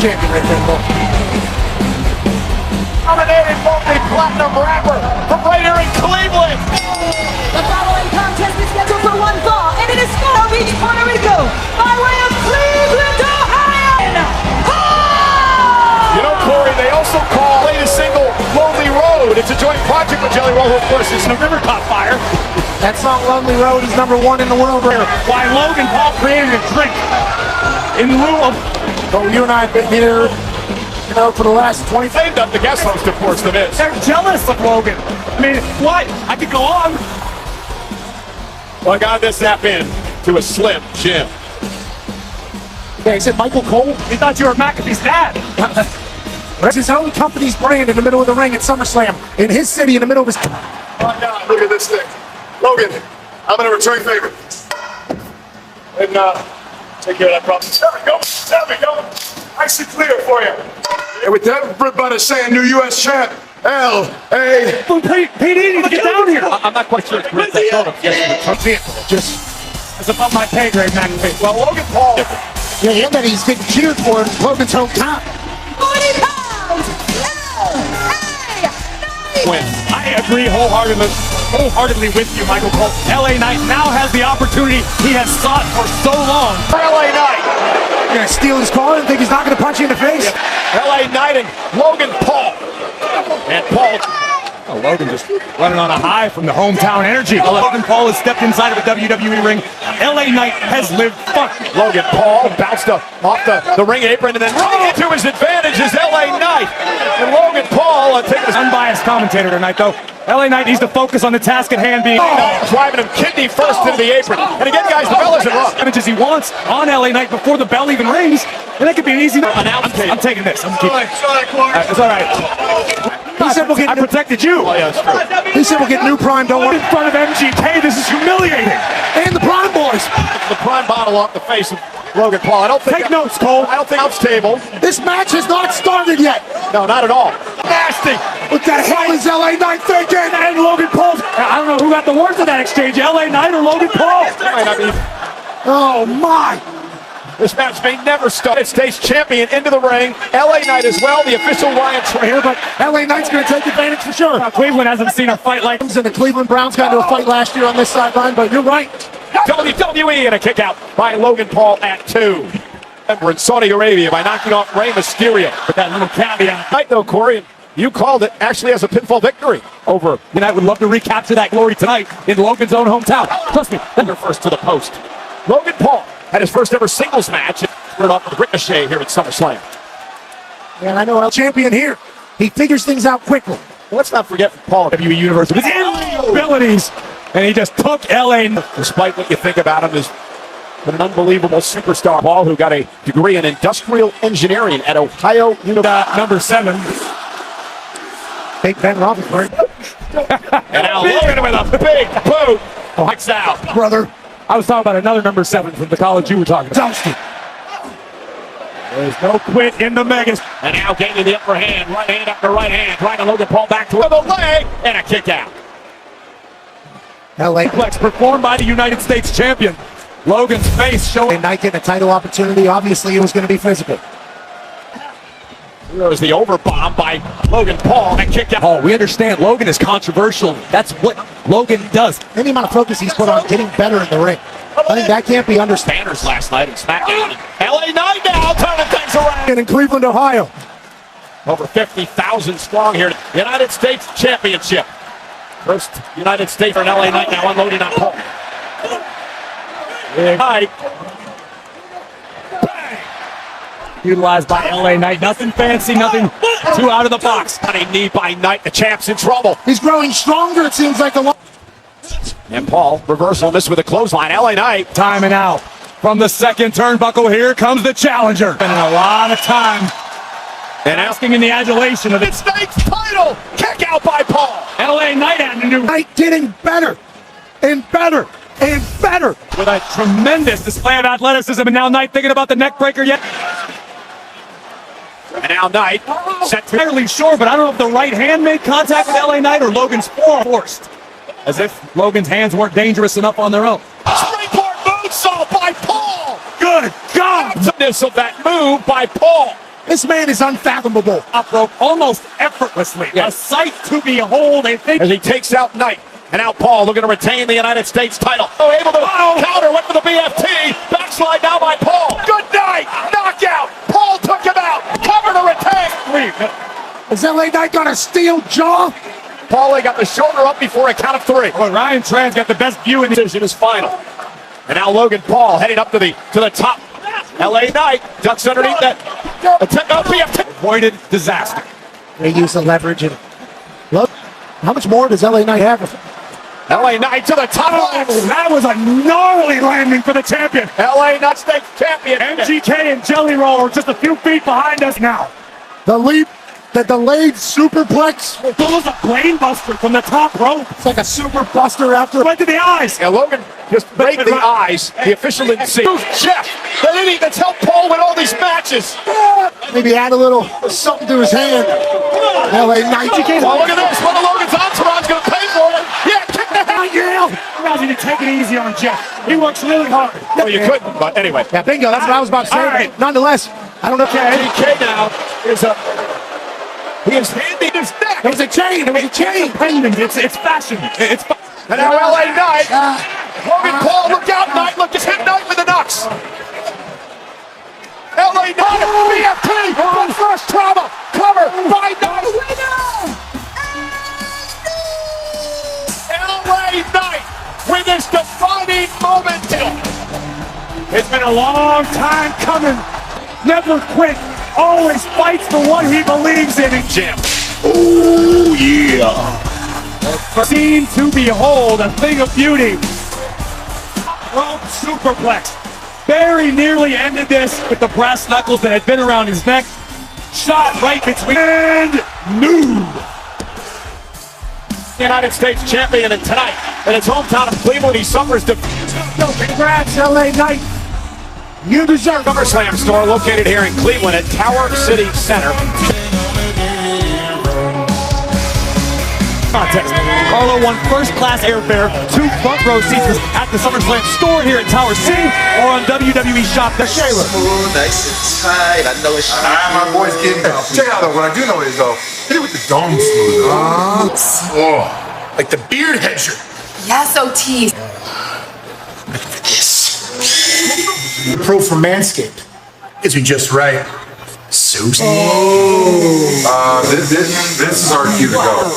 champion right there, Cole. Nominated multi-platinum rapper from right here in Cleveland. The following contest is scheduled for one fall, and it is Palm Beach, Puerto Rico, by way of Cleveland, Ohio. You know, Corey, they also call latest single Lonely Road. It's a joint project with Jelly Roll, who, of course, is the River Caught Fire. That song, Lonely Road, is #1 in the world right now. Why Logan Paul created a drink in lieu of... So you and I have been here, you know, for the last 20... Named up the guest host, of course, to this. They're jealous of Logan. I mean, what? I could go on. Well, I got this app in to a Slim Jim. Yeah, he said Michael Cole. He thought you were McAfee's dad. That's his own company's brand in the middle of the ring at SummerSlam. In his city, in the middle of his... Oh, God, look at this thing. Logan, I'm going to return favor. And take care of that problem. There we go. There we go. Nice and clear for you. And with everybody saying new U.S. champ, L.A. Pete, need to get down here. I'm not quite sure it's Rick that Just... It's above my pay grade, McAfee. Well, Logan Paul... Yeah, and that he's getting cheered for in Logan's hometown. 40 pounds. Win. I agree wholeheartedly with you, Michael Cole. LA Knight now has the opportunity he has sought for so long. LA Knight. You're going to steal his car and think he's not going to punch you in the face? LA Knight and Logan Paul. And Paul... Oh, Logan just running on a high from the hometown energy. Logan Paul has stepped inside of a WWE ring. LA Knight has lived fun. Logan Paul bounced off the ring apron and then running into his advantage is LA Knight. And Logan Paul taking his Unbiased commentator tonight, though. LA Knight needs to focus on the task at hand, being driving him kidney first into the apron. And again, guys, the bell isn't rung. as he wants on LA Knight before the bell even rings. And that could be an easy... I'm taking this. It's all right. He said we'll get I protected you. Oh, yeah, that's true. He said we'll get new Prime, don't worry. In front of MGK, this is humiliating. And the Prime boys. The prime bottle off the face of Logan Paul. I don't think... Take notes, Cole. I don't think it's table. This match has not started yet. No, not at all. Nasty. What the hell is LA Knight thinking? And Logan Paul. I don't know who got the worst of that exchange, LA Knight or Logan Paul. I mean, Oh my. this match may never start. United States champion into the ring. LA Knight as well, the official Lion Here, but LA Knight's going to take advantage for sure. Cleveland hasn't seen a fight like And the Cleveland Browns got into a fight last year on this sideline, but you're right. WWE and a kick out by Logan Paul at 2. Remember in Saudi Arabia by knocking off Rey Mysterio. with that little caveat. Right though, Corey, you called it actually as a pinfall victory over. And I would love to recapture that glory tonight in Logan's own hometown. Trust me. They're first to the post. Logan Paul had his first ever singles match. Put it off with Ricochet here at SummerSlam. And I know El Champion here. He figures things out quickly. Well, let's not forget Paul WWE Universe with his abilities. And he just took LA. Despite what you think about him, is an unbelievable superstar. Paul, who got a degree in industrial engineering at Ohio University. Number 7. Big Ben Roethlisberger. And now Logan with a big boot. Lights out. Brother. I was talking about another number 7 from the college you were talking about. Dusty. There's no quit in the Megas. And now gaining the upper hand. Right hand after right hand. Driving Logan Paul back to the leg. And a kick out. LA Flex performed by the United States champion. Logan's face showing. Knight getting a title opportunity. Obviously, it was going to be physical. There was the overbomb by Logan Paul. And kick out. Oh, we understand Logan is controversial. That's what Logan does. Any amount of focus he's put on getting better in the ring. I think that can't be understood. Banners last night in SmackDown. LA Knight now turning things around. In Cleveland, Ohio. Over 50,000 strong here. United States Championship. First United States for LA Knight now unloading on Paul. Big Knight. Utilized by LA Knight. Nothing fancy, nothing too out of the box. Running knee by Knight. The champ's in trouble. He's growing stronger, it seems like. And Paul reversal this with a clothesline. LA Knight. Timing out. From the second turnbuckle, here comes the challenger. Spending a lot of time And asking in the adulation of United States title. Kick out by Paul. LA Knight had to do Knight getting better and better and better. with a tremendous display of athleticism. And now Knight thinking about the neck breaker yet. And now Knight set to Entirely sure, but I don't know if the right hand made contact with LA Knight or Logan's forearm forced. As if Logan's hands weren't dangerous enough on their own. springboard moonsault by Paul. Good God! Awesomeness of that move by Paul. This man is unfathomable. Up rope almost effortlessly. Yeah. A sight to behold. They think As he takes out Knight. And now Paul looking to retain the United States title. Oh, able to counter, went for the BFT. Backslide now by Paul. Good night. Knockout. Paul took him out. Cover to retain. Is LA Knight got a steel jaw? Paulie got the shoulder up before a count of 3. well, Ryan Tran's got the best view in the Decision is final. And now Logan Paul heading up to the top. LA Knight ducks underneath that. BFT. avoided disaster. They use the leverage. And look, how much more does LA Knight have? LA Knight to the top. Oh, that was a gnarly landing for the champion. LA Knight State champion. MGK and Jelly Roll are just a few feet behind us now. The leap, the delayed superplex. It was a brain buster from the top rope. It's like a super buster after. Right to the eyes. Yeah, Logan just break the eyes. The official didn't see. Jeff, the idiot that's helped Paul win all these matches. Maybe add a little something to his hand. LA Knight. Oh, look at this. What the Logan's entourage going to pay for it. Yeah, kick the hell. Imagine you take it easy on Jeff. He works really hard. Well, you couldn't, but anyway. Yeah, bingo. That's what I was about to say. All right. Nonetheless, I don't know. MGK now is a. He is handing his neck. It was a chain. It was a chain. Pendant. It's fashion. It's And now LA Knight. Logan Paul, look out, Knight. Look, just hit Knight with the knocks. LA Knight, BFT, but first trauma. Cover by Knight. LA Knight with his defining moment. It's been a long time coming. Never quit. Always fights for what he believes in. Jim. Oh, yeah. Seen to behold, a thing of beauty. Rope superplex. Very nearly ended this with the brass knuckles that had been around his neck. Shot right between. And nude. United States champion, and tonight in his hometown of Cleveland, he suffers defeat. Congrats, LA Knight. You deserve SummerSlam store located here in Cleveland at Tower City Center. Contest. Carlo won first-class airfare, 2 front row seats at the SummerSlam store here at Tower City or on WWE Shop. The Shayla. Nice and tight. I know it's My boy's getting down. Check out though. What I do know is though, hit it with the dome smooth. Oh, like the beard hedger. Yes, OT. Pro for Manscaped. Is you just right. Zeus. this is our cue to go.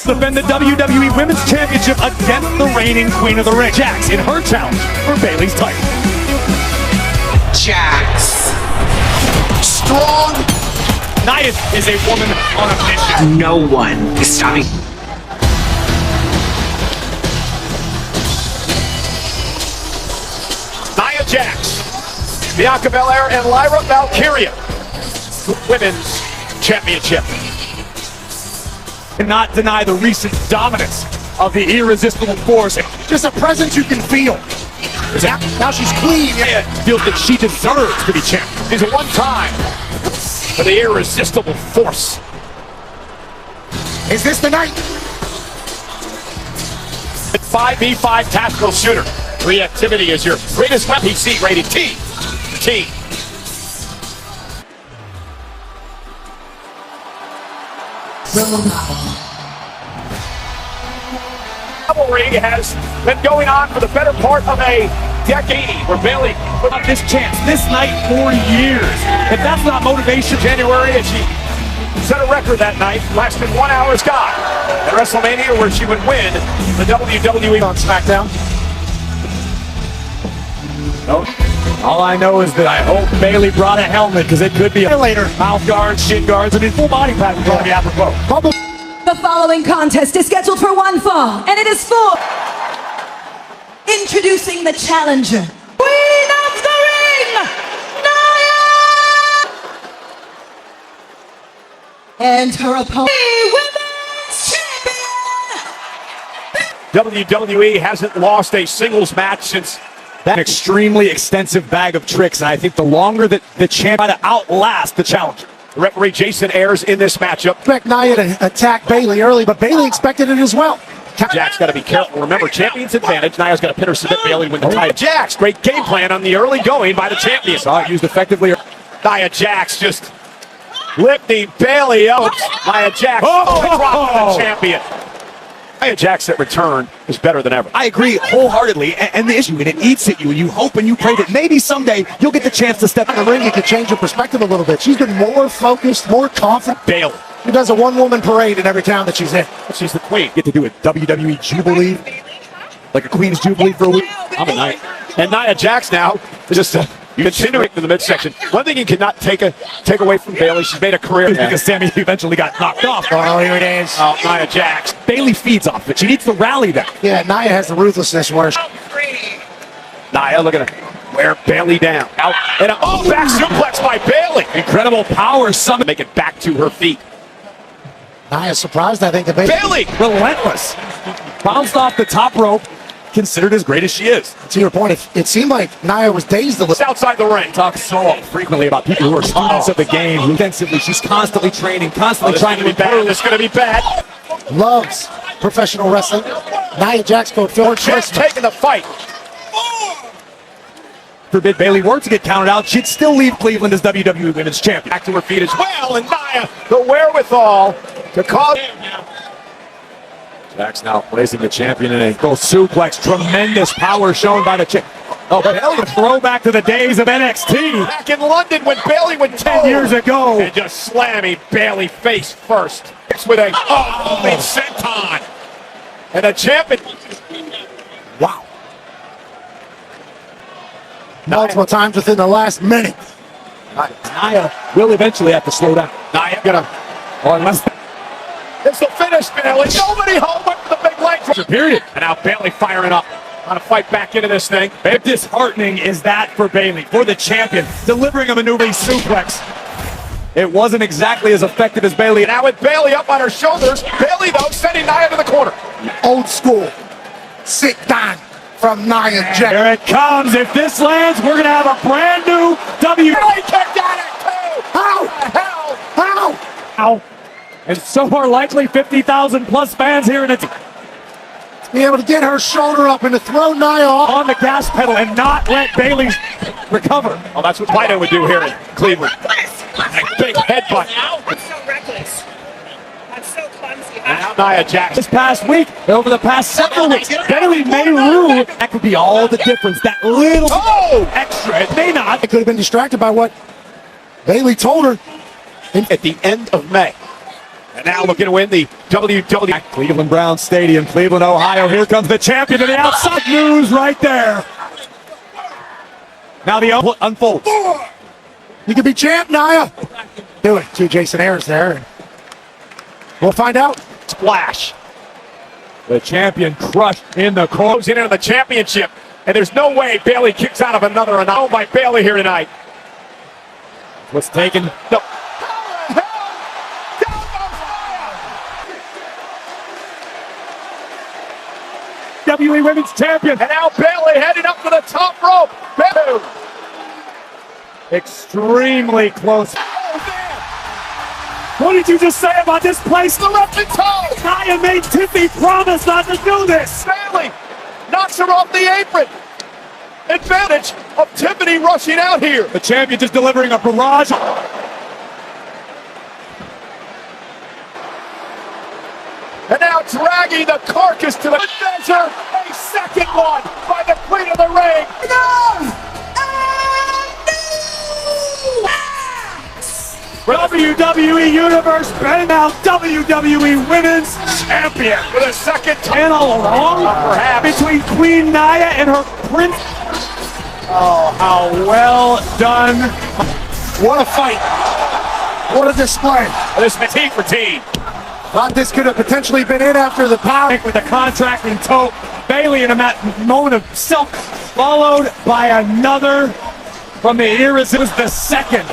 Defend the WWE Women's Championship against the reigning Queen of the Ring, Jax, in her challenge for Bayley's title. Jax. Strong. Nia is a woman on a mission. No one is stopping. Nia Jax, Bianca Belair, and Lyra Valkyria. Women's Championship. Cannot deny the recent dominance of the irresistible force. just a presence you can feel. Now she's clean. Nia feels that she deserves to be champion. She's a one-time for the irresistible force. Is this the night? 5v5 tactical shooter. Reactivity is your greatest weapon. PC rated T. T. Rivalry has been going on for the better part of a decade. Where Bayley put up This chance, this night for years. If that's not motivation, January, and she set a record that night, lasted 1 hour Scott at WrestleMania, where she would win the WWE on SmackDown. no. All I know is that I hope Bayley brought a helmet because it could be a later. Mouth guards, shin guards, I mean full body pack is going to be apropos. The following contest is scheduled for one fall, and it is for introducing the challenger, Queen of the Ring, Nia, and her opponent, Women's Champion. WWE hasn't lost a singles match since That extremely extensive bag of tricks, and I think the longer that the champ try to outlast the challenger. referee Jason Ayers in this matchup. Expect Nia to attack Bayley early, but Bayley expected it as well. Jack's got to be careful. Remember, champion's advantage. Nia's got to pin or submit Bayley when the title. Jax, great game plan on the early going by the champion. Saw it used effectively. Nia Jax just lifting Bayley up. Nia Jax dropping the champion. Nia Jax at return is better than ever. I agree wholeheartedly, and the issue, and it eats at you, and you hope and you pray that maybe someday you'll get the chance to step In the ring, you can change her perspective a little bit. She's been more focused, more confident. Bayley. She does a one-woman parade in every town that she's in. She's the queen. Get to do a WWE Jubilee, like a Queen's Jubilee for a week. I'm a night. And Nia Jax now is just continuing to the midsection. One thing you cannot take away from Bayley, she's made a career Because Sammy eventually got knocked off. Oh, here it is. Oh, Nia Jax. Bayley feeds off it. She needs to rally that. Yeah, Nia has the ruthlessness where Nia, look at her. Wear Bayley down. Out. And a back suplex by Bayley. Incredible power summon. Make it back to her feet. Nia's surprised, I think, the Bayley. Relentless. Bounced off the top rope. Considered as great as she is. To your point, it seemed like Nia was dazed a It's little. outside the ring. Talk so frequently about people who are students of the game. Intensively, she's constantly training, constantly trying to be bad. improve. This is going to be bad. Loves professional wrestling. Nia Jax code Phil Jax taking the fight. Forbid Bayley were to get counted out, she'd still leave Cleveland as WWE Women's Champion. Back to her feet as well, and Nia, the wherewithal to call. Jax now placing the champion in a full suplex. Tremendous power shown by the champ. Oh, Bayley, a throwback to the days of NXT. Back in London when Bayley went 10 years ago. And just slamming Bayley face first. It's with a holy senton. And the champion. Wow. Multiple times within the last minute. Nia will eventually have to slow down. Nia gonna. Or unless It's the finish, Bayley. Nobody home with the big leg. period. And now Bayley firing up. On to fight back into this thing. How disheartening is that for Bayley, for the champion, delivering a maneuvering suplex. It wasn't exactly as effective as Bayley. Now with Bayley up on her shoulders, Bayley though sending Nia to the corner. Old school. Sit down from Nia Jax. Here it comes. If this lands, we're going to have a brand new Bayley kicked at it too. How? Hell. How? Ow. And so are likely 50,000 plus fans here in it. Be able to get her shoulder up and to throw Nia off. On the gas pedal and not let Bayley recover. Oh, that's what Fido would do here in Cleveland. A big headbutt. That's so reckless. That's so clumsy. And now Nia Jax. This past week, over the past several weeks, Bayley may rule. That could be all the difference. That little extra. It may not. I could have been distracted by what Bayley told her. At the end of May. And now looking to win the WWE. Cleveland Browns Stadium, Cleveland, Ohio. Here comes the champion to the outside. News right there. Now the unfolds. You could be champ, Nia. Do it. To Jason Ayers there. We'll find out. Splash. The champion crushed in the corner. Goes in on the championship. And there's no way Bayley kicks out of another. And oh by Bayley here tonight. What's taken? No. WWE Women's Champion. And now Bayley heading up to the top rope. Bayley. Extremely close. What did you just say about this place? The referee told. Nia made Tiffy promise not to do this. Bayley knocks her off the apron. Advantage of Tiffany rushing out here. The champion just delivering a barrage. And now dragging the carcass to the measure. A second one by the Queen of the Ring. WWE Universe and now WWE Women's Champion. With a second And all along, perhaps. between Queen Nia and her prince. Oh, how well done. What a fight. What a display. This is team for team. Thought this could have potentially been it after the power. With the contract in tow, Bayley in a moment of self, followed by another from the irresistible. It was the second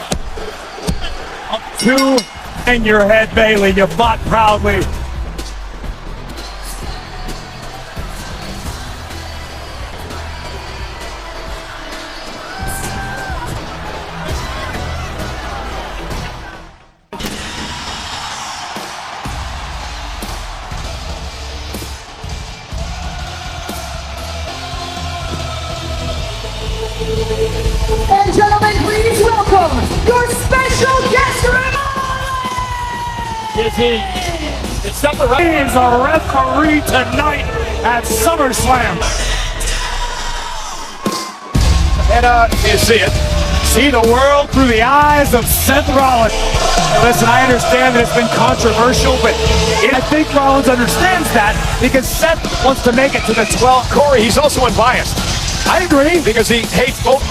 of two. Hang your head, Bayley. You fought proudly. your special guest Is he? It's Sett Rollins. He is a referee tonight at SummerSlam. And you see it. See the world through the eyes of Sett Rollins. Now listen, I understand that it's been controversial, but I think Rollins understands that because Seth wants to make it to the 12. Corey, he's also unbiased I agree. because he hates both.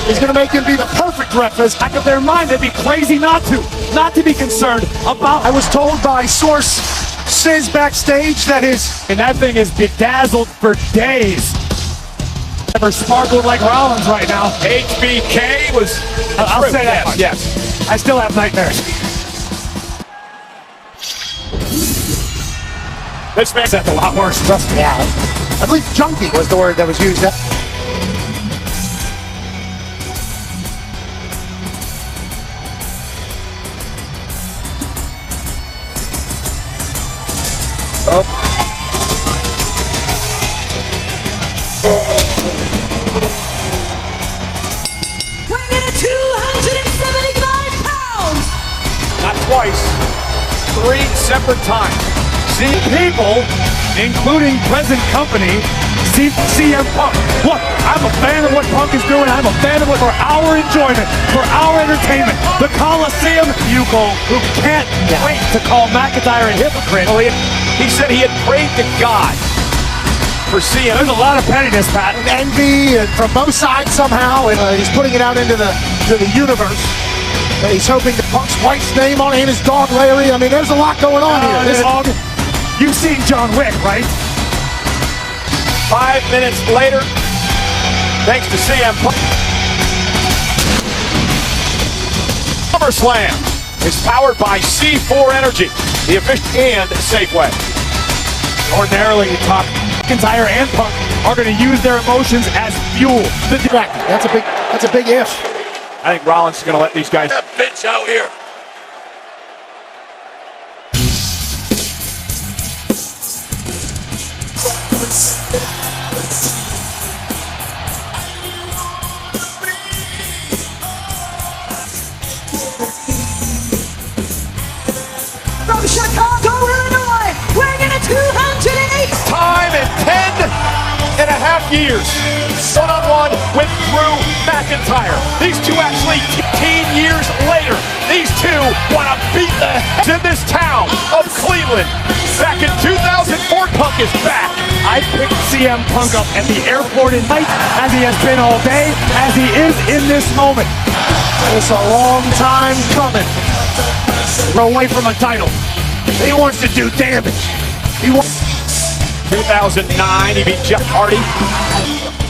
He's going to make him be the perfect referee. Back of their mind, they'd be crazy not to be concerned about. I was told by source says backstage that And that thing is bedazzled for days. Never sparkled like Rollins right now. HBK was. I'll say that much. Yes. I still have nightmares. This makes That's a lot worse. Trust me, I believe junkie was the word that was used. weighing in at 275 pounds. not twice, 3 separate times. See people, including present company, see CM Punk. Look, I'm a fan of what Punk is doing. I'm a fan of it for our enjoyment, for our entertainment. The Coliseum, people who can't wait to call McIntyre a hypocrite. He said he had prayed to God for CM. There's a lot of pettiness, Pat. Envy and from both sides somehow, and he's putting it out into the universe. And he's hoping that Punk's wife's name on it and his dog Larry. I mean, there's a lot going on here. This You've seen John Wick, right? 5 minutes later, thanks to CM Punk. SummerSlam is powered by C4 Energy, the official and Safeway. Ordinarily, McIntyre and Punk are going to use their emotions as fuel. That's a big if. I think Rollins is going to let these guys. That bitch out here. From Chicago, Illinois, weighing in at 208. Time in 10.5 years. One-on-one with Drew McIntyre. These two actually 15 years later, these two want to beat the heads in this town of Cleveland. Back in 2004, Punk is back. I picked CM Punk up at the airport in night, as he has been all day, as he is in this moment. It's a long time coming. We're away from a title. He wants to do damage. 2009, he beat Jeff Hardy.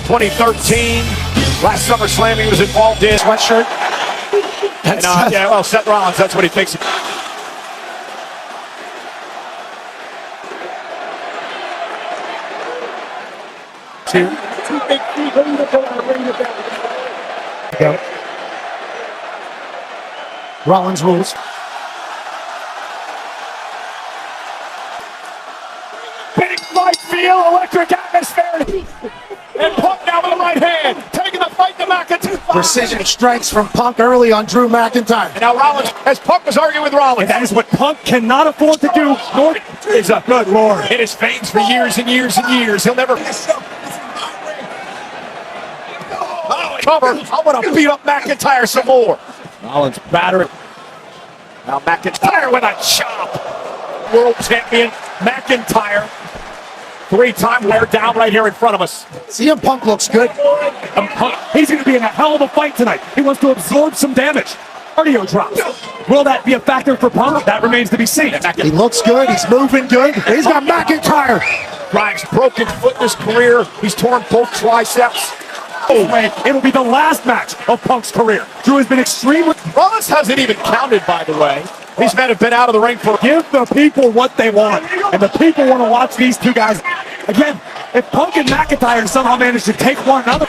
2013, last SummerSlam he was involved in. Sweatshirt. Sett Rollins, that's what he thinks. Rollins rules. Big fight feel, electric atmosphere. And Punk now with the right hand, taking the fight to McIntyre. Precision strikes from Punk early on Drew McIntyre. And now Rollins, as Punk was arguing with Rollins. And that is what Punk cannot afford to do, nor is a good lord. In his veins for years and years and years. He'll never cover. I want to beat up McIntyre some more. Rollins battering. Now McIntyre with a chop. World champion McIntyre. 3-time wear down right here in front of us. CM Punk looks good. He's going to be in a hell of a fight tonight. He wants to absorb some damage. Cardio drops. Will that be a factor for Punk? That remains to be seen. He looks good. He's moving good. He's got McIntyre. Grimes' broken foot in his career. He's torn both triceps. It'll be the last match of Punk's career. Drew has been extremely... Rollins hasn't even counted, by the way. These men have been out of the ring for... Give the people what they want. And the people want to watch these two guys. Again, if Punk and McIntyre somehow manage to take one another...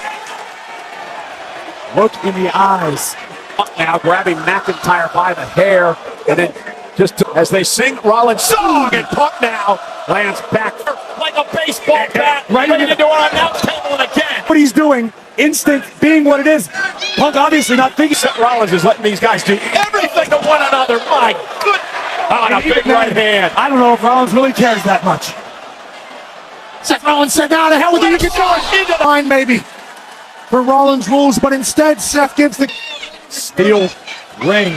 Look in the eyes. Punk now grabbing McIntyre by the hair. And then just as they sing Rollins' song, and Punk now lands back like a baseball bat. Ready to do it on announce table and again. What he's doing instinct being what it is, Punk obviously not thinking. Sett Rollins is letting these guys do everything to one another. My good. On a big right hand. I don't know if Rollins really cares that much. Seth Rollins said, "Now the hell with you, you can do it." Into the line, maybe, for Rollins rules, but instead Seth gives the Steel ring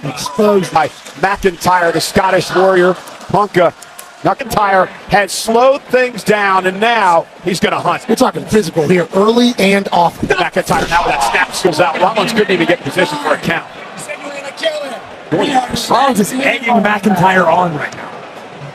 exposed. By McIntyre, the Scottish warrior. Punk, McIntyre has slowed things down, and now he's going to hunt. We're talking physical here, early and often. McIntyre now with that snap skills out. Rollins couldn't even get in position for a count. Rollins is egging McIntyre on right now.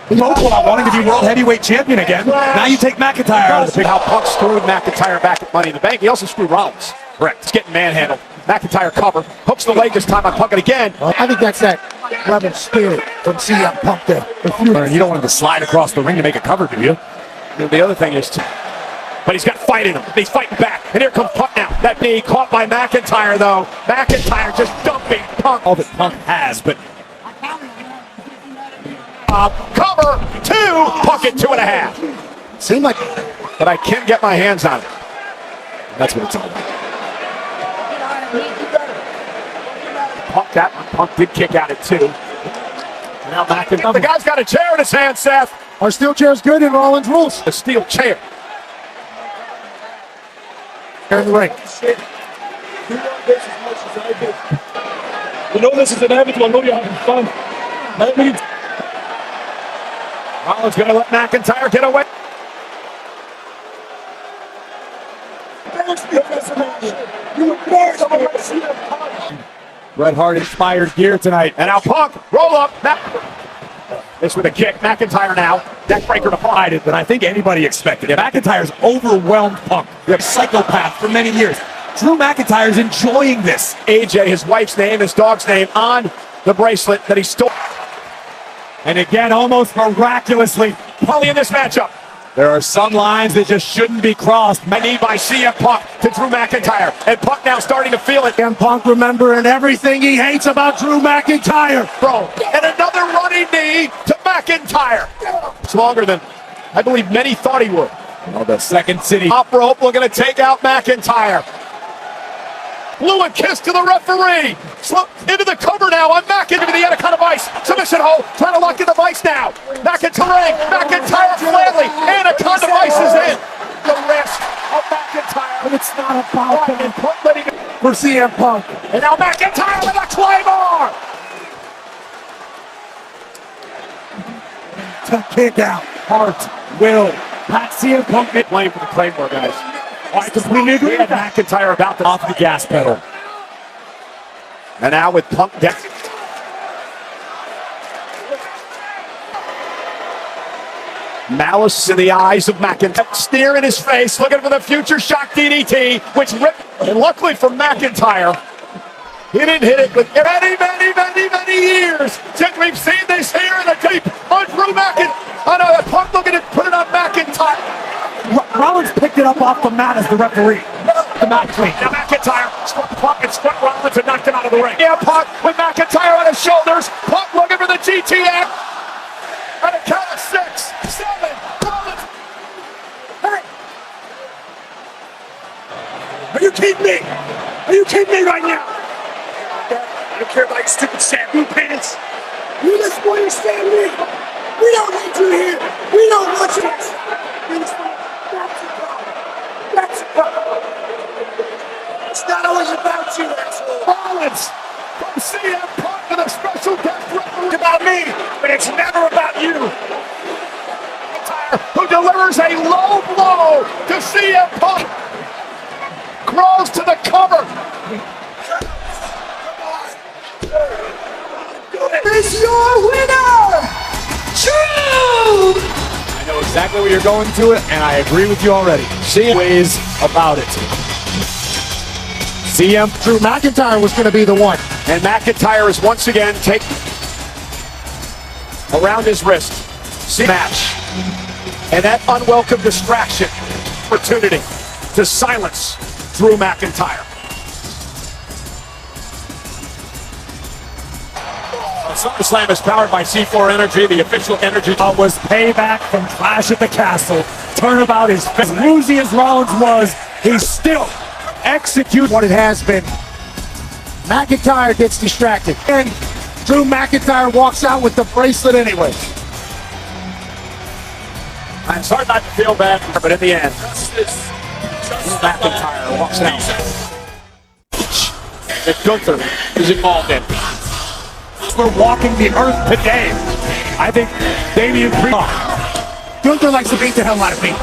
Vocal about wanting to be world heavyweight champion again. Now you take McIntyre out of the picture. How Punk screwed McIntyre back at Money in the Bank. He also screwed Rollins. Correct. He's getting manhandled. McIntyre cover. Hooks the leg this time on Punk again. I think that's that level spirit from CM Punk there. You don't want him to slide across the ring to make a cover, do you? And the other thing is, but he's got fight in him. He's fighting back. And here comes Punk now. That knee caught by McIntyre, though. McIntyre just dumping Punk. All that Punk has, but cover 2. Punk at 2.5. Seemed like, but I can't get my hands on it. That's what it's all about. Punk that one. Punk did kick out at 2. Now McIntyre. The guy's got a chair in his hand, Seth. Are steel chairs good in Rollins rules? A steel chair. Here in the ring. you know this is inevitable. I know you're having fun. That means Rollins going to let McIntyre get away. Bret Hart inspired gear tonight. And now Punk, roll up. This with a kick. McIntyre now. Neck breaker to Punk. Than I think anybody expected. McIntyre's overwhelmed Punk. The psychopath for many years. Drew McIntyre's enjoying this. AJ, his wife's name, his dog's name on the bracelet that he stole. And again, almost miraculously, Probably in this matchup. there are some lines that just shouldn't be crossed. Knee by CM Punk to Drew McIntyre. And Punk now starting to feel it. CM Punk remembering everything he hates about Drew McIntyre. Bro, and another running knee to McIntyre. It's longer than I believe many thought he would. Oh, the second city. Top rope looking to take out McIntyre. Blew a kiss to the referee. Slip into the cover now on McIntyre. The Anaconda Vice. Submission hold. Trying to lock in the Vice now. McIntyre. McIntyre flailing. Anaconda Vice is in. The rest of McIntyre. But it's not about And Punk letting it for CM Punk. And now McIntyre with a Claymore. To kick out. Hart will. Pat CM Punk Playing for the Claymore, guys. I completely agree with that. McIntyre about to Off the gas pedal. And now with Punk down. Malice in the eyes of McIntyre. Sneer in his face, looking for the future shock DDT, which ripped. And luckily for McIntyre, he didn't hit it with many years since we've seen this here in the deep on Drew McIntyre. Oh no, Punk looking to put it on McIntyre. Rollins picked it up off the mat as the referee. The mat clean. Now McIntyre struck Punk and struck Rollins and knocked him out of the ring. Yeah, Punk with McIntyre on his shoulders. Punk looking for the GTX. And a count of 6, 7. Rollins. Hey. Are you kidding me? Are you kidding me right now? I don't care about your stupid shampoo pants. You just want to stand me. We don't need you here. We don't want you. That's a problem. It's not always about you, asshole. Rollins from CM Punk with a special guest referee about me, but it's never about you. McIntyre, who delivers a low blow to CM Punk, crawls to the cover. Is your winner, Drew! I know exactly where you're going to it, and I agree with you already. CM ways about it. CM Drew McIntyre was going to be the one. And McIntyre is once again taken around his wrist. See match. And that unwelcome distraction opportunity to silence Drew McIntyre. SummerSlam is powered by C4 Energy, the official energy. Was payback from Clash at the Castle. Turnabout is as woozy as Rollins was. He's still executing what it has been. McIntyre gets distracted. And Drew McIntyre walks out with the bracelet anyway. It's hard not to feel bad, but in the end, Drew McIntyre walks out. That Gunther is involved in. We're walking the earth today. I think Damian Priest. Gunther likes to beat the hell out of me.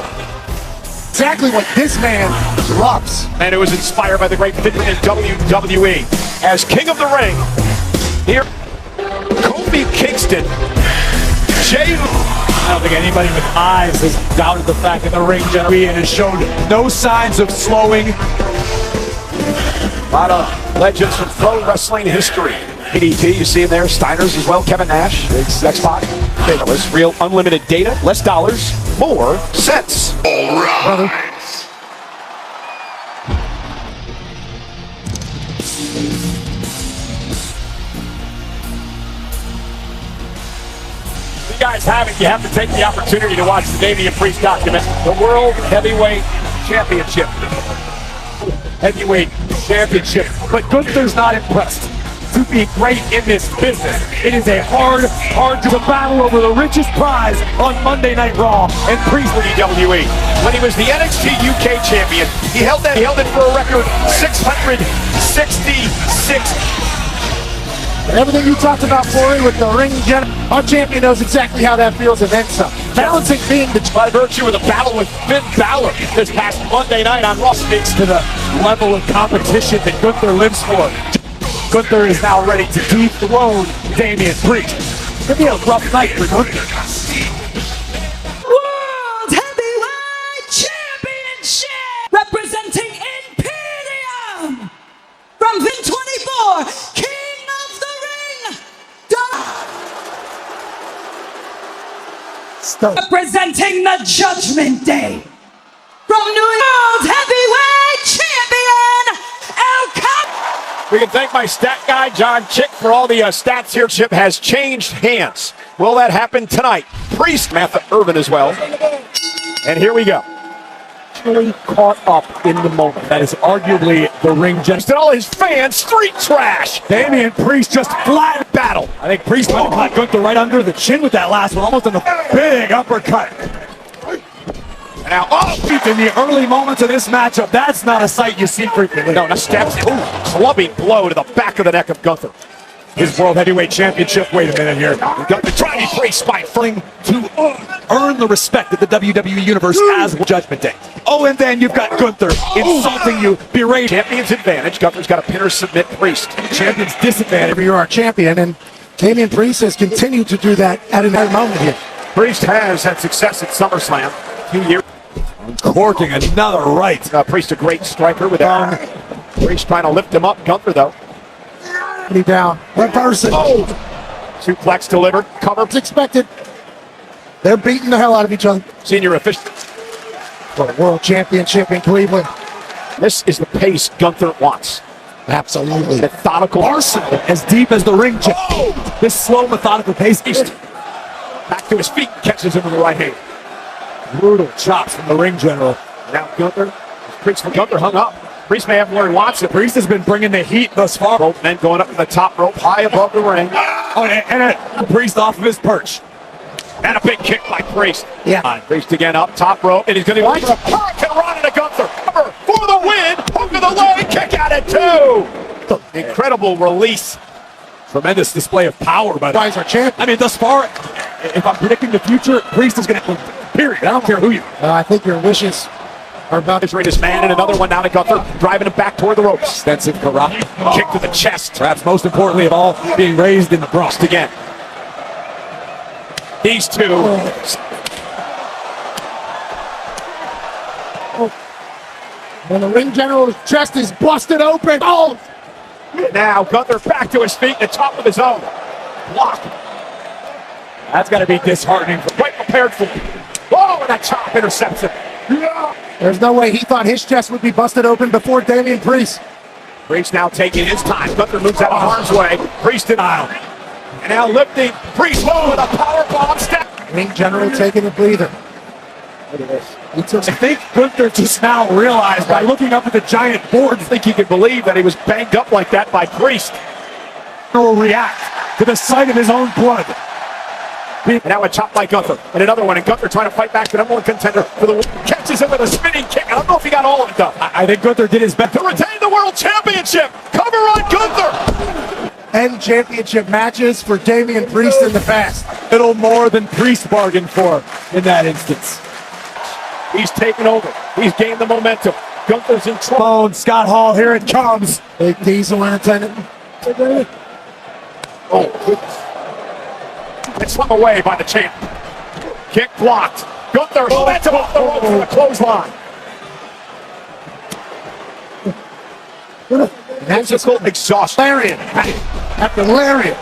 Exactly what this man loves. And it was inspired by the great figure in WWE. As King of the Ring, here, Kofi Kingston, Jay. I don't think anybody with eyes has doubted the fact that the ring generation has shown no signs of slowing. A lot of legends from pro wrestling history. ADT, you see him there. Steiner's as well. Kevin Nash, X-Pac. Real unlimited data, less dollars, more cents. All right. If you guys haven't, you have to take the opportunity to watch the Damian Priest document, the World Heavyweight Championship. Heavyweight Championship. But Gunther's not impressed. To be great in this business, it is a hard to battle over the richest prize on Monday Night Raw. And Priest WWE. When he was the NXT UK champion, he held it for a record 666. Everything you talked about, Corey, with the ring our champion knows exactly how that feels and then some. Balancing being by virtue of the battle with Finn Balor this past Monday night on Raw speaks to the level of competition that Gunther lives for. Gunther is now ready to dethrone Damian Priest. It's going to be a rough night for Gunther. World Heavyweight Championship! Representing Imperium! From Vin 24, King of the Ring! Representing the Judgment Day! From New York, World Heavyweight Champion, El Cap! We can thank my stat guy, John Chick, for all the stats here. Chip has changed hands. Will that happen tonight? Priest, Matha Irvin as well. And here we go. Really caught up in the moment. That is arguably the ring And all his fans, street trash. Damian Priest just flat battle. I think Priest might have caught Gunther right under the chin with that last one, almost in the big uppercut. Now, in the early moments of this matchup, that's not a sight you see frequently. No, steps. Clubbing blow to the back of the neck of Gunther. His World Heavyweight Championship. Wait a minute here. Gunther trying to Priest by fling to earn the respect of the WWE Universe as Judgment Day. Oh, and then you've got Gunther insulting you, berating. Champion's advantage. Gunther's got a pin or submit Priest. Champion's disadvantage. You're our champion, and Damian Priest has continued to do that at another moment here. Priest has had success at SummerSlam. A few years. Corking another right. Priest a great striker with that. Priest trying to lift him up. Gunther though. He down. Reversing. Oh! Suplex delivered. Cover. It's expected. They're beating the hell out of each other. Senior official. For the World Championship in Cleveland. This is the pace Gunther wants. Absolutely. Methodical. Arsenal as deep as the ring. Oh! This slow, methodical pace. Back to his feet. Catches him with the right hand. Brutal chops from the ring general. Now Gunther. Priest Gunther hung up. Priest may have where he wants it. Priest has been bringing the heat thus far. Both men going up to the top rope, high above the ring. Oh, and Priest off of his perch. And a big kick by Priest. Yeah. Priest again up, top rope, and he's going to go for a hurricane run into Gunther. Cover for the win. Hook of the leg, kick out at 2. Incredible release. Tremendous display of power by Why is our champion? I mean, thus far, if I'm predicting the future, Priest is going to, period. I don't care who you. I think your wishes are about His greatest man, and another one now to Gunther, driving him back toward the ropes. Extensive karate. Kick to the chest. Perhaps most importantly of all, being raised in the Bronx. Again. These two. When the ring general's chest is busted open. Oh! Now Gunther back to his feet, the top of his own. Block. That's got to be disheartening. Quite prepared for. Oh, and that chop intercepts him. There's no way he thought his chest would be busted open before Damian Priest. Priest now taking his time. Gunther moves out of harm's way. Priest denial. And now lifting. Priest low with a powerbomb step. Ring general taking a breather. I think Gunther just now realized by looking up at the giant board, I think he could believe that he was banged up like that by Priest. will react to the sight of his own blood. And now a chop by Gunther. And another one. And Gunther trying to fight back the number one contender for the catches him with a spinning kick. I don't know if he got all of it though. I think Gunther did his best To retain the world championship. Cover on Gunther. End championship matches for Damian Priest in the past. little more than Priest bargained for in that instance. He's taken over. He's gained the momentum. Gunther's in trouble. Scott Hall, here it comes. Big Diesel entertainment. Oh, goodness. It's swung away by the champ. Kick blocked. Gunther momentum off the rope for the clothesline. Physical exhaustion. Lariat after lariat.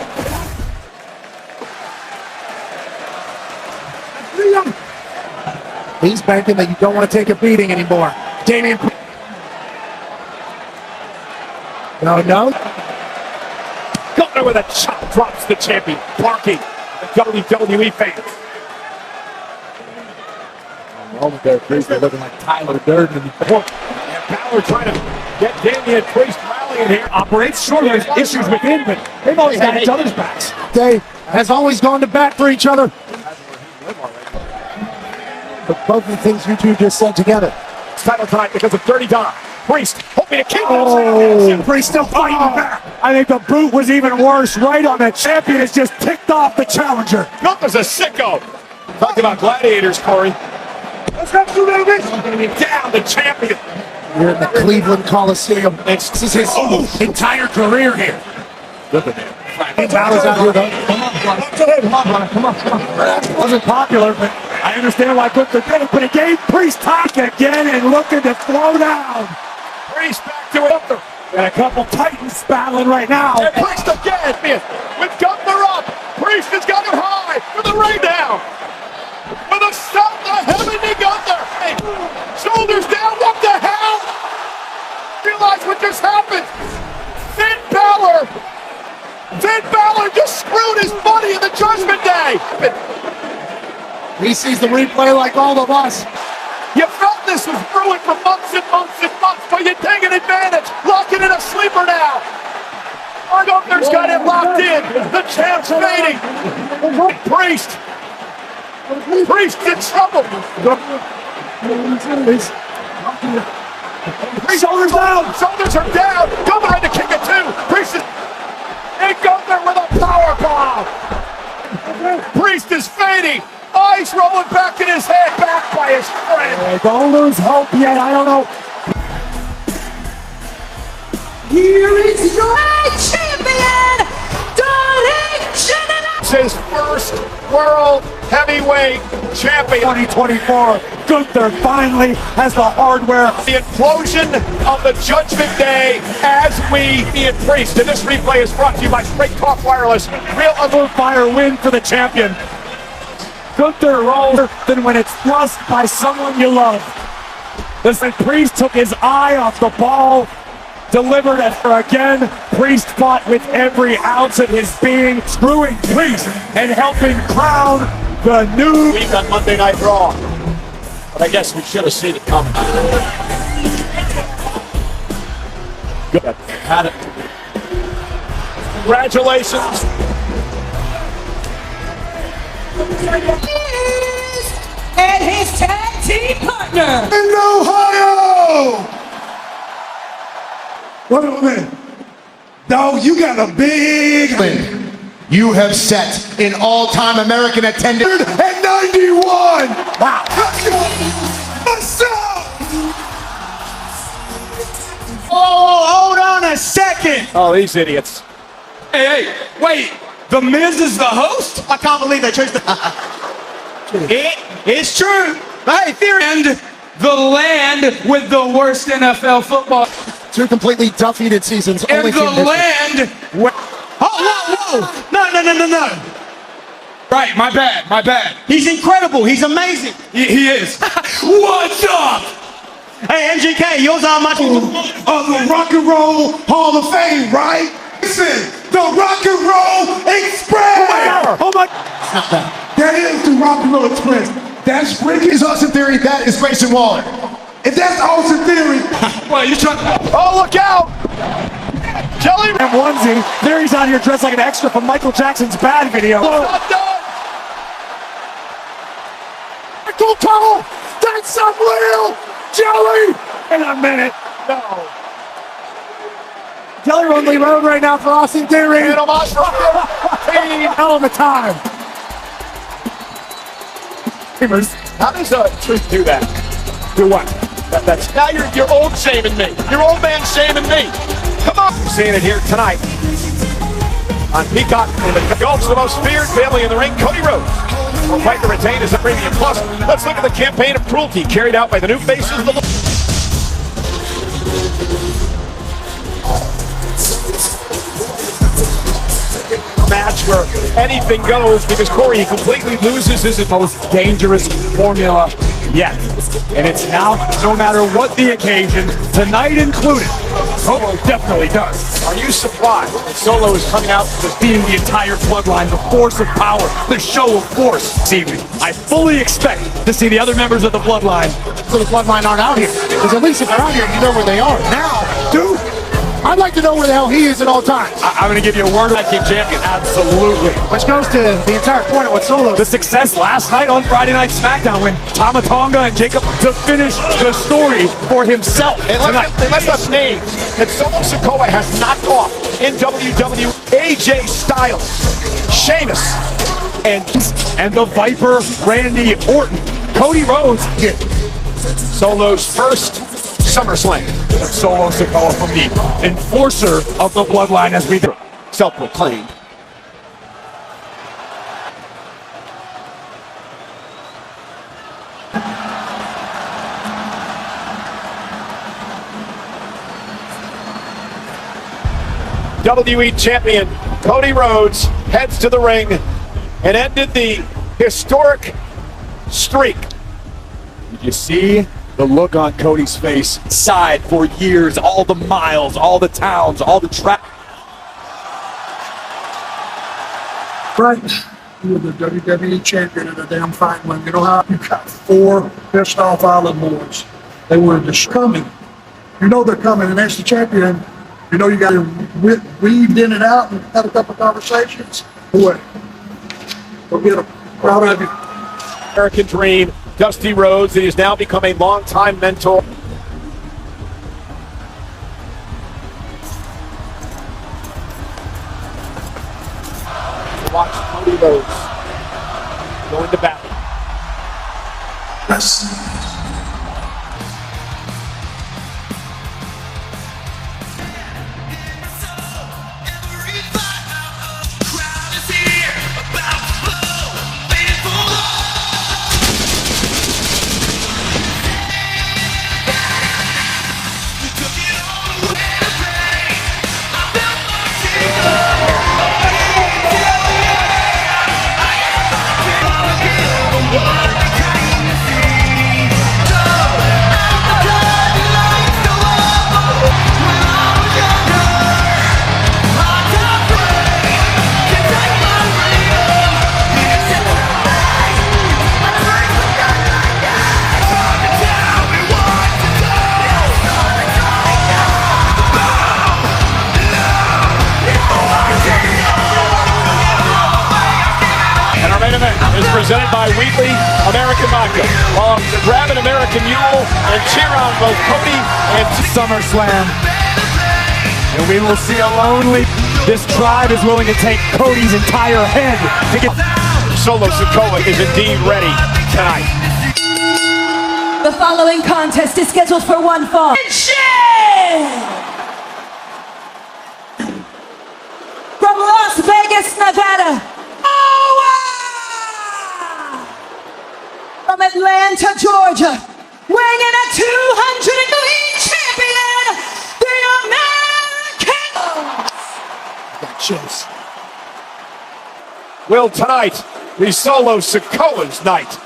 He's banking that you don't want to take a beating anymore. Damian. No. Gunther with a chop drops the champion. Barking. The WWE fans. Moment there, Priest looking like Tyler Durden. And Balor trying to get Damian Priest rallying here. Operates sure there's issues within, but they've always got each other's backs. They has always gone to bat for each other. But both of the things you two just said together. It's title tonight because of Dirty Dom. Priest hoping to keep Oh, Priest still fighting back. I think the boot was even worse. Right on the champion has just ticked off the challenger. Gunther's a sicko. Talk about gladiators, Corey. Let's go, baby. Down the champion. You're in the Cleveland Coliseum. This is his entire career here. Balor's out here though. Come on. Wasn't popular, but I understand why Gunther did it. But it gave Priest time again and looking to throw down. Priest back to Gunther. And a couple titans battling right now. And Priest again. With Gunther up. Priest has got him high with a ray down. With a shot to heaven to Gunther. Hey, shoulders down. What the hell? Realize what just happened. Finn Balor just screwed his buddy in the Judgment Day. He sees the replay like all of us. You felt this was brewing for months and months and months, but you're taking advantage. Locking in a sleeper now. Gunther's got it locked in. The champ's fading. Priest in trouble. Shoulders down. Shoulders are down. Gunther had to kick it too. Priest is... And Gunther with a power bomb. Priest is fading. Eyes rolling back in his head. Back by his friend. Don't lose hope yet. I don't know. Here is your champion, Darling General. It's his first world heavyweight champion. 2024. Gunther finally has the hardware. The implosion of the Judgment Day as we Ian Priest. And this replay is brought to you by Straight Talk Wireless. Real under fire win for the champion. Gunther rolls than when it's thrust by someone you love. This Priest took his eye off the ball. Delivered it for again. Priest fought with every ounce of his being, screwing Priest and helping crown the new week on Monday Night Raw. But I guess we should have seen it coming. Good. Had it. Congratulations. And his tag team partner. In Ohio! Wait a minute. Dog, you got a big... You have set an all-time American attendance at 91! Wow. What's up? Oh, hold on a second. Oh, these idiots. Hey, wait. The Miz is the host? I can't believe they chose the... It's true. Hey, theory. And the land with the worst NFL football. 2 completely defeated seasons. And the land where... Oh, whoa. No. Right, my bad. He's incredible. He's amazing. He is. What's up? Hey, MGK, yours are much... Of the Rock and Roll Hall of Fame, right? Listen, the Rock and Roll Express! Oh my! That is the Rock and Roll Express. that's Rick is Austin Theory, that is Grayson Waller. If that's Austin Theory, well, you're trying to... Oh, look out! Jelly And onesie. Theory's out here dressed like an extra from Michael Jackson's Bad video. not done! Michael Cole, that's some real jelly. In a minute. No. Jelly Road right now for Austin Theory. And a monster Hell of a time. How does Truth do that? Do what? That's now you're old shaming me. You're old man shaming me. Come on. We're seeing it here tonight on Peacock. And the Gulf's the most feared family in the ring. Cody Rhodes will fight to retain as a premium plus. Let's look at the campaign of cruelty carried out by the new faces of the match where anything goes because Corey, he completely loses his Most dangerous formula yet. And it's now, no matter what the occasion, tonight included, Solo definitely does. Are you surprised that Solo is coming out Just being the entire bloodline, the force of power, the show of force this evening. I fully expect to see the other members of the bloodline. So the bloodline aren't out here. Because at least if they're out here, you know where they are. Now, dude, I'd like to know where the hell he is at all times. I'm going to give you a word. I keep champion. Absolutely. Which goes to the entire point of what Solo. The success last night on Friday Night SmackDown when Tama Tonga and Jacob to finish the story for himself. And let's us name that Solo Sikoa has knocked off in WWE AJ Styles, Sheamus, and the Viper Randy Orton. Cody Rhodes here. Solo's first SummerSlam. Solo Sikoa from the enforcer of the bloodline as we do. Self-proclaimed. WWE Champion Cody Rhodes heads to the ring and ended the historic streak. Did you see the look on Cody's face? Side for years, all the miles, all the towns, all the traffic. Right. You were the WWE champion in a damn fight when you know how you got 4 pissed off island boys. They were just coming. You know they're coming, and as the champion, you know you got to weaved in and out and had a couple conversations. Boy, go get them. Proud of you. American Dream, Dusty Rhodes, he has now become a longtime mentor. Watch Cody Rhodes going to battle. Yes. Is presented by Wheatley American Vodka. Grab an American Mule and cheer on both Cody and SummerSlam. And we will see a lonely. This tribe is willing to take Cody's entire head to get. Solo Sikoa is indeed ready tonight. The following contest is scheduled for one fall. From Las Vegas, Nevada. From Atlanta, Georgia, weighing in at 203 champion, the American. Got chills. Will tonight be Solo Sikoa's night?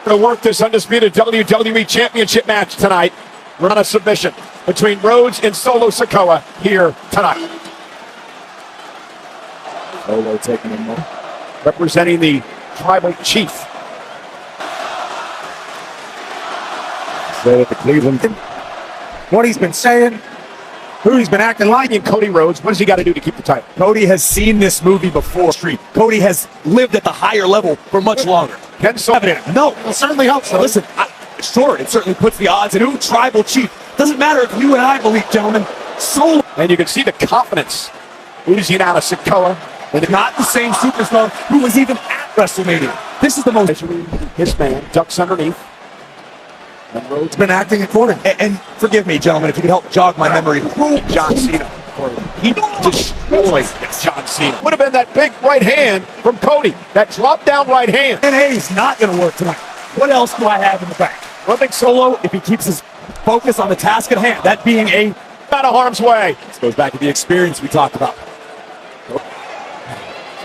Going to work this undisputed WWE Championship match tonight. We're on a submission between Rhodes and Solo Sikoa here tonight. Solo taking him. representing the tribal chief. So at the Cleveland. What he's been saying, who he's been acting like. And Cody Rhodes, what does he got to do to keep the title? Cody has seen this movie before. Cody has lived at the higher level for much longer. Ken Sullivan. No, It certainly helps. So. listen, sure, it certainly puts the odds in. Ooh, tribal chief. Doesn't matter if you and I believe, gentlemen. Solo. And you can see the confidence oozing out of Sikoa. And not the same superstar who was even at WrestleMania. This is the most. His man ducks underneath. And Rhodes been acting accordingly. And forgive me, gentlemen, if you could help jog my memory. John Cena. He destroyed John Cena. Would have been that big right hand from Cody. That drop down right hand. And Hayes not going to work tonight. What else do I have in the back? One thing Solo, if he keeps his focus on the task at hand, that being a out of harm's way. This goes back to the experience we talked about.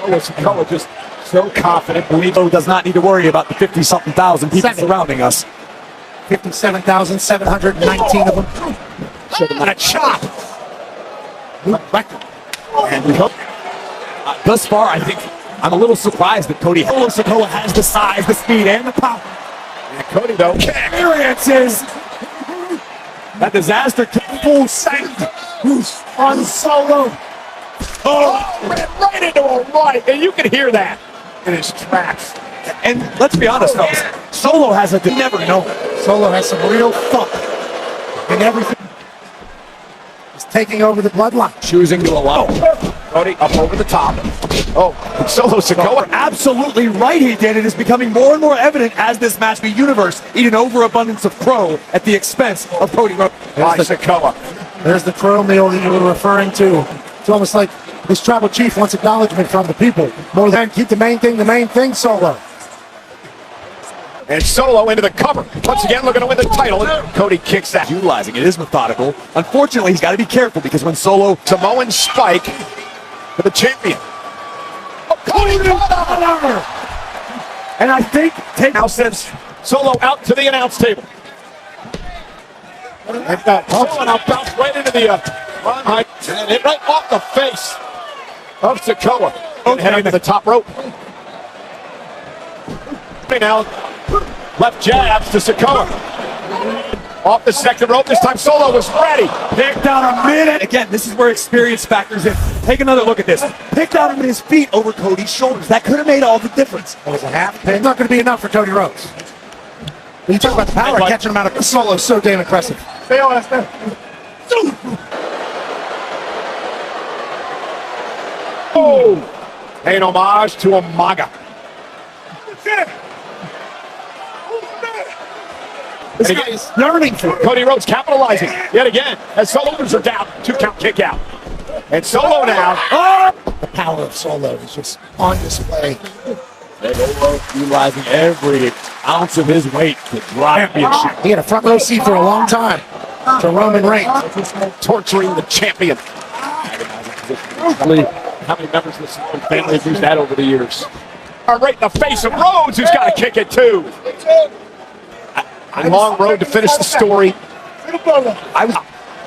Sikoa just so confident. Solo does not need to worry about the 50-something thousand people surrounding us. 57,719 of them. And a chop. And thus far, I think I'm a little surprised that Cody Sikoa has the size, the speed, and the power. And Cody, though, Experiences. That disaster full send on Solo. ran right into a right, and you can hear that in his tracks. And let's be honest, fellas, Solo has a you never know. Solo has some real thump in everything. He's taking over the bloodline. Choosing to allow. Cody up over the top. Oh, Solo Sikoa. Absolutely right he did. It is becoming more and more evident as this match the universe eat an overabundance of crow at the expense of Cody Rhodes. By Sikoa. There's the crow meal that you were referring to. It's almost like this tribal chief wants acknowledgement from the people. More than keep the main thing, Solo. And Solo into the cover. Once again, looking to win the title. Cody kicks that. Utilizing it is methodical. Unfortunately, he's got to be careful because when Solo Samoan spike for the champion. Oh, Cody! And I think now sends Solo out to the announce table. And Solo now bounced right into the and hit right off the face of Sikoa. And heading to the top rope. Now, left jabs to Sikoa. Off the second rope. This time Solo was ready. Picked out a minute. Again, this is where experience factors in. Take another look at this. Picked out him with his feet over Cody's shoulders. That could have made all the difference. It was a half pin. It's not going to be enough for Cody Rhodes. When you talk about the power, catching him out of Solo is so damn impressive. Oh! Paying homage to Umaga. This guy is learning from Cody Rhodes capitalizing yet again as Solo's are down. 2 count kick out. And Solo now. Oh! The power of Solo is just on display. Solo utilizing every ounce of his weight to drive championship. He had a front row seat for a long time to Roman Reigns. Torturing the champion. How many members of the Samoan family have used that over the years? Right in the face of Rhodes, who's got to kick it too. A long road to finish the story.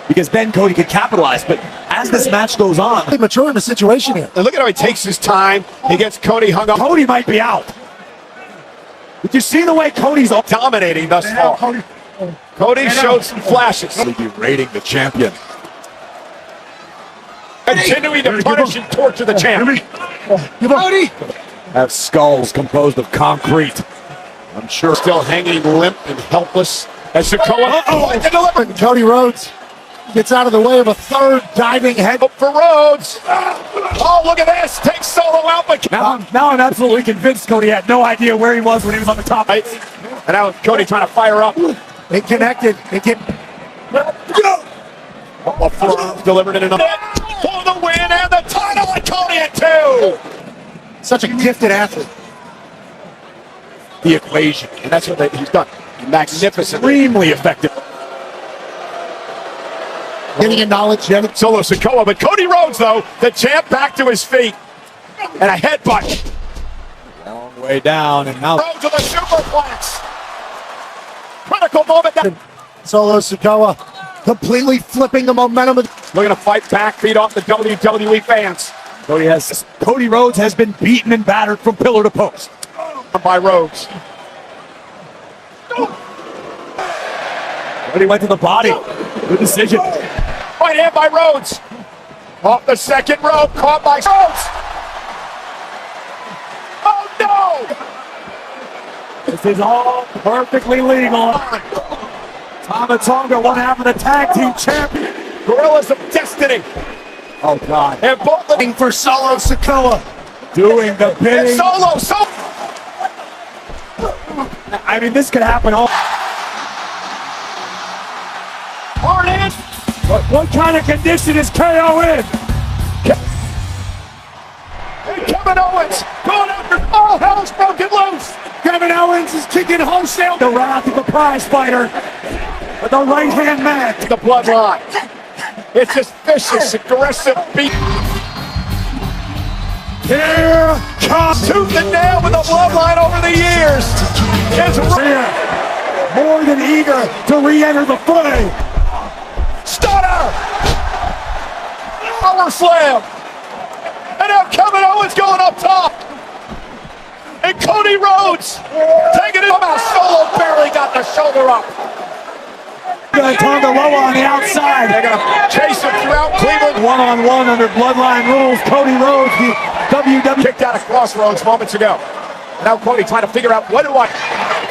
Because then Cody could capitalize, but as this match goes on, He's mature in the situation here. And look at how he takes his time. He gets Cody hung up. Cody might be out. Did you see the way Cody's Dominating thus far. Cody showed some flashes. Berating the champion. Continuing to punish and torture the champion. Cody! Have skulls composed of concrete. I'm sure Still hanging limp and helpless as Sikoa. And Cody Rhodes gets out of the way of a third diving head. Up for Rhodes. Oh, look at this. Takes Solo out. But now I'm absolutely convinced Cody had no idea where he was when he was on the top. And now Cody trying to fire up. They connected. They get Delivered in another. For the win and the title, and Cody at 2. such a gifted athlete. The equation. And that's what he's done. Magnificent. Extremely effective. Getting in knowledge. Solo Sikoa, but Cody Rhodes, though, the champ back to his feet. And a headbutt. Long way down, and now Rhodes with a superplex. Critical moment. Solo Sikoa completely flipping the momentum. Looking to fight back, feed off the WWE fans. Cody Rhodes has been beaten and battered from pillar to post. By Rhodes. Cody went to the body. Good decision. Right hand by Rhodes. Off the second rope, caught by Rhodes. Oh no! This is all perfectly legal. Tama Tonga, one half of the tag team champion. Gorillas of Destiny. Oh God. And both looking For Solo Sikoa. Doing the bidding. Solo. I mean, this could happen all. Hard in. What kind of condition is KO in? And Kevin Owens going after all hell's broken loose. Kevin Owens is kicking wholesale. The wrath of the prize fighter. With the right hand man. The bloodline. It's just vicious, aggressive beat. Here comes Tooth and nail with the bloodline over the years. It's here. More than eager to re-enter the fray. Stunner! Power slam! And now Kevin Owens going up top! And Cody Rhodes taking it out. Solo barely got the shoulder up. Tonga Loa on the outside. They're gonna chase him throughout Cleveland. One-on-one under bloodline rules. Cody Rhodes, the WWE. Kicked out of Crossroads moments ago. And now Cody trying to figure out what do I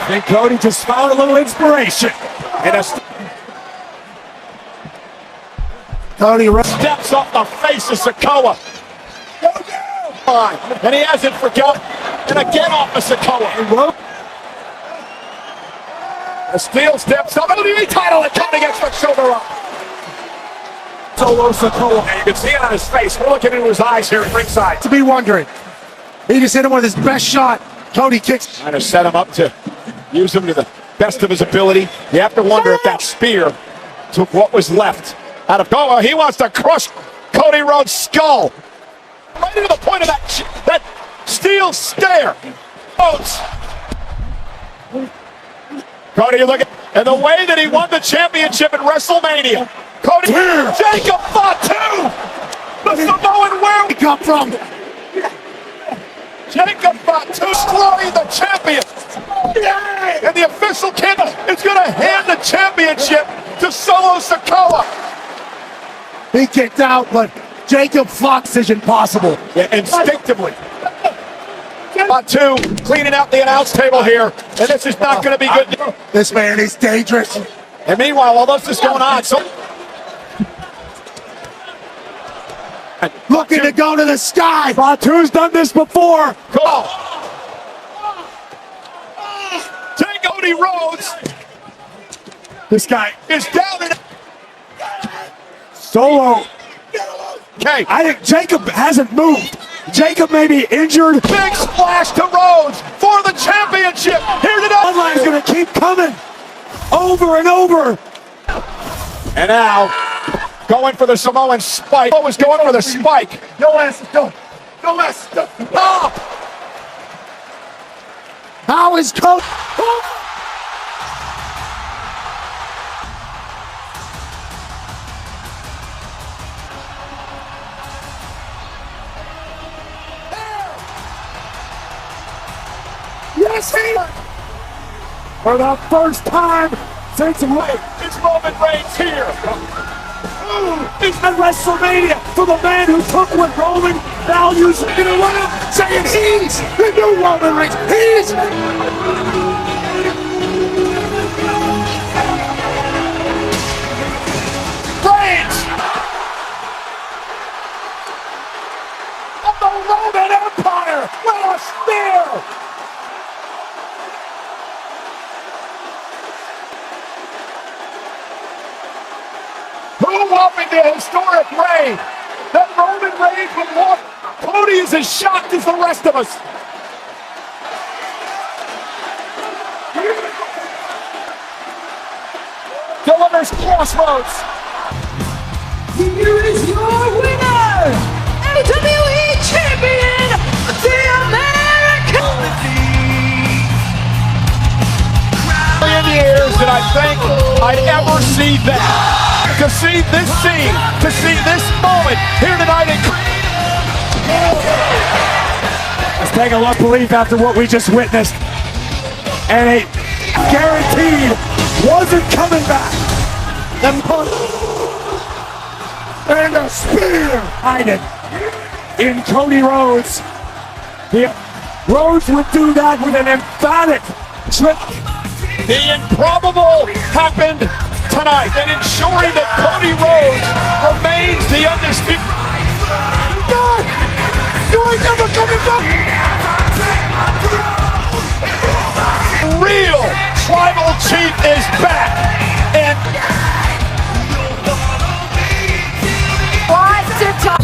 think Cody just found a little inspiration. And a Cody Rhodes steps off the face of Sikoa. And he hasn't forgotten. And again off of Sikoa. The steel steps up. WWE title and Cody gets the shoulder up. Solo Sikoa. And you can see it on his face. We're looking into his eyes here at ringside. to be wondering. He just hit him with his best shot. Cody kicks. Trying to set him up to use him to the best of his ability. You have to wonder if that spear took what was left out of Goa. He wants to crush Cody Rhodes' skull. Right to the point of that steel stare. Rhodes. Cody, look at and the way that he won the championship at WrestleMania. Cody, Jacob Fatu, the Samoan where we come from. Jacob Fatu destroying the champion. And the official kid is going to hand the championship to Solo Sikoa. He kicked out, but Jacob Fox is impossible. Yeah, instinctively. Fatu cleaning out the announce table here, and this is not going to be good. This man is dangerous. And meanwhile, while this is going on, looking to go to the sky. Fatu's done this before. Go. Take Cody Rhodes. This guy is down in Solo. Okay. I think Jacob hasn't moved. Jacob may be injured. Big splash to Rhodes for the championship. Here tonight. Bloodline's going to keep coming over and over. And now, going for the Samoan spike. What was going for the spike? No Esther. No Esther. Stop! How is Cody? Yes, he! For the first time since It's Roman Reigns here. It's at WrestleMania for the man who took what Roman values in a round, saying he's the new Roman Reigns. He's Reigns of the Roman Empire with a spear. Who opened the historic reign that Roman Reigns would walk? Cody is as shocked as the rest of us. Delivers Crossroads. Here is your winner, WWE Champion, the American. Million years that I think I'd ever see that. To see this scene, to see this moment here tonight in Take a look, belief after what we just witnessed. And a guaranteed wasn't coming back. And punt. And a spear. Hiding in Cody Rhodes. Rhodes would do that with an emphatic trip. The improbable happened tonight, and ensuring that Cody Rhodes remains the undisputed. God! You ain't never coming back! Real tribal chief is back, and Rise to top.